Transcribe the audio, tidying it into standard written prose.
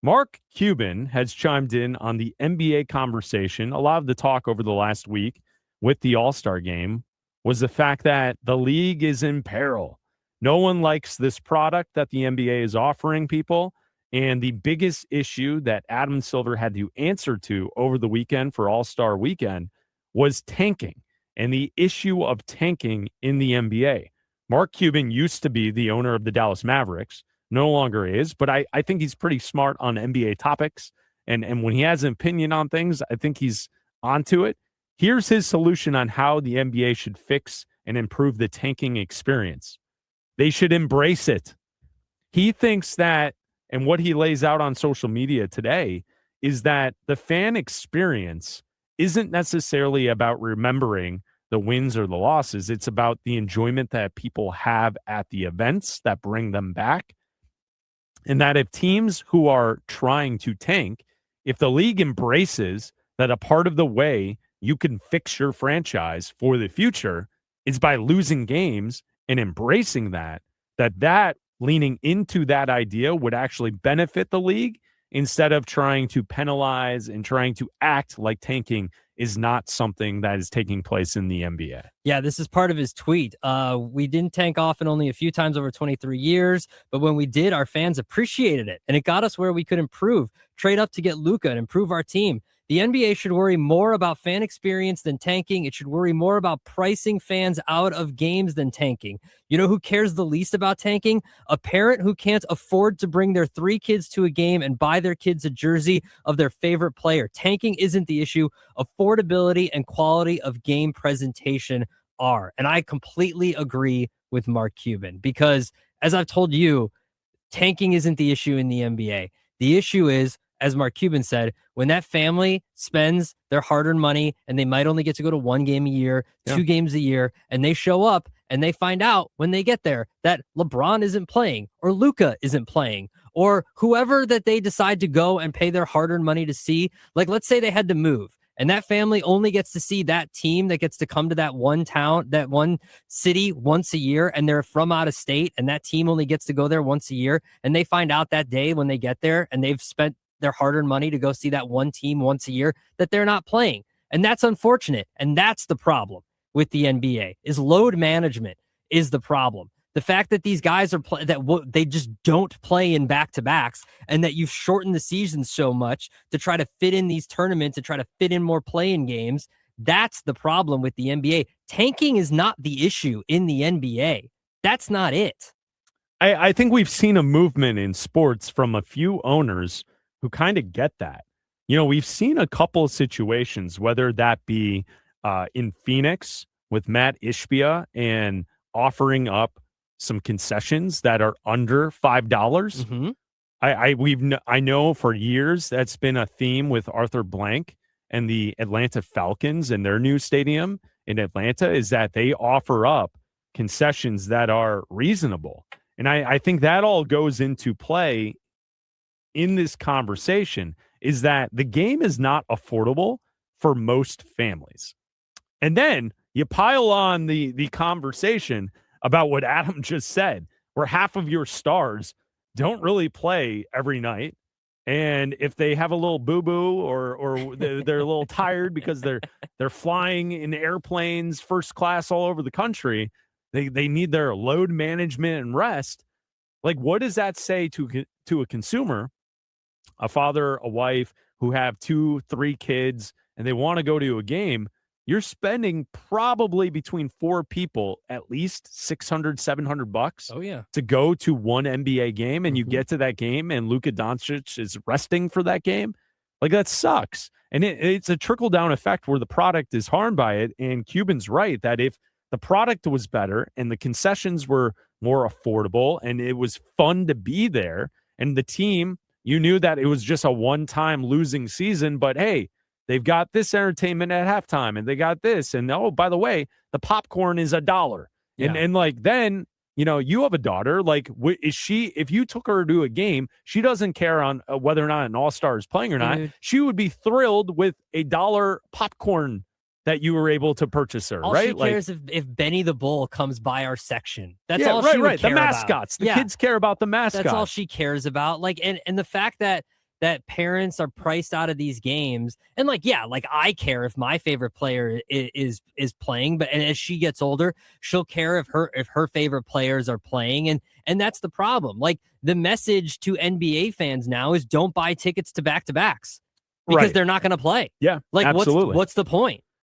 Mark Cuban has chimed in on the NBA conversation. A lot of the talk over the last week with the All-Star game was the fact that the league is in peril. No one likes this product that the NBA is offering people. And the biggest issue that Adam Silver had to answer to over the weekend for All-Star weekend was tanking and the issue of tanking in the NBA. Mark Cuban used to be the owner of the Dallas Mavericks, no longer is, but I think he's pretty smart on NBA topics. And when he has an opinion on things, I think he's onto it. Here's his solution on how the NBA should fix and improve the tanking experience. They should embrace it. He thinks that, and what he lays out on social media today, is that the fan experience isn't necessarily about remembering the wins or the losses. It's about the enjoyment that people have at the events that bring them back. And that if teams who are trying to tank, if the league embraces that a part of the way you can fix your franchise for the future is by losing games and embracing that leaning into that idea would actually benefit the league instead of trying to penalize and trying to act like tanking is not something that is taking place in the NBA. Yeah, this is part of his tweet. We didn't tank often, only a few times over 23 years, but when we did, our fans appreciated it, and it got us where we could improve, trade up to get Luka and improve our team. The NBA should worry more about fan experience than tanking. It should worry more about pricing fans out of games than tanking. You know who cares the least about tanking? A parent who can't afford to bring their 3 kids to a game and buy their kids a jersey of their favorite player. Tanking isn't the issue. Affordability and quality of game presentation are. And I completely agree with Mark Cuban because, as I've told you, tanking isn't the issue in the NBA. The issue is, as Mark Cuban said, when that family spends their hard-earned money and they might only get to go to 1 game a year, 2 games a year, and they show up and they find out when they get there that LeBron isn't playing or Luka isn't playing or whoever that they decide to go and pay their hard-earned money to see, like let's say they had to move and that family only gets to see that team that gets to come to that one town, that one city once a year, and they're from out of state, and that team only gets to go there once a year, and they find out that day when they get there and they've spent their hard-earned money to go see that one team once a year that they're not playing. And that's unfortunate. And that's the problem with the NBA is load management is the problem. The fact that these guys are they just don't play in back-to-backs and that you've shortened the season so much to try to fit in these tournaments and try to fit in more play-in games. That's the problem with the NBA. Tanking is not the issue in the NBA. That's not it. I think we've seen a movement in sports from a few owners who kind of get that. You know, we've seen a couple of situations, whether that be in Phoenix with Matt Ishbia and offering up some concessions that are under $5. Mm-hmm. I know for years that's been a theme with Arthur Blank and the Atlanta Falcons and their new stadium in Atlanta is that they offer up concessions that are reasonable. And I think that all goes into play in this conversation is that the game is not affordable for most families. And then you pile on the conversation about what Adam just said, where half of your stars don't really play every night. And if they have a little boo-boo or they're a little tired because they're flying in airplanes first class all over the country, they need their load management and rest. Like, what does that say to a consumer, a father, a wife who have 2-3 kids and they want to go to a game? You're spending probably between 4 people at least $600-$700 Oh, yeah. to go to one NBA game, and you get to that game and Luka Doncic is resting for that game. Like, that sucks. And it's a trickle-down effect where the product is harmed by it. And Cuban's right that if the product was better and the concessions were more affordable and it was fun to be there and the team, you knew that it was just a one-time losing season, but hey, they've got this entertainment at halftime and they got this. And oh, by the way, the popcorn is $1. Yeah. And like, then, you know, you have a daughter, like, is she, if you took her to a game, she doesn't care on whether or not an all-star is playing or not. Dude. She would be thrilled with $1 popcorn that you were able to purchase her, all right? She cares if Benny the Bull comes by our section. That's yeah, all right, she would right. care The mascots. about. The kids care about the mascots. That's all she cares about. Like, and the fact that that parents are priced out of these games. And like, yeah, like I care if my favorite player is playing, but and as she gets older, she'll care if her favorite players are playing. And that's the problem. Like the message to NBA fans now is don't buy tickets to back-to-backs because they're not going to play. Yeah, like absolutely. what's the point?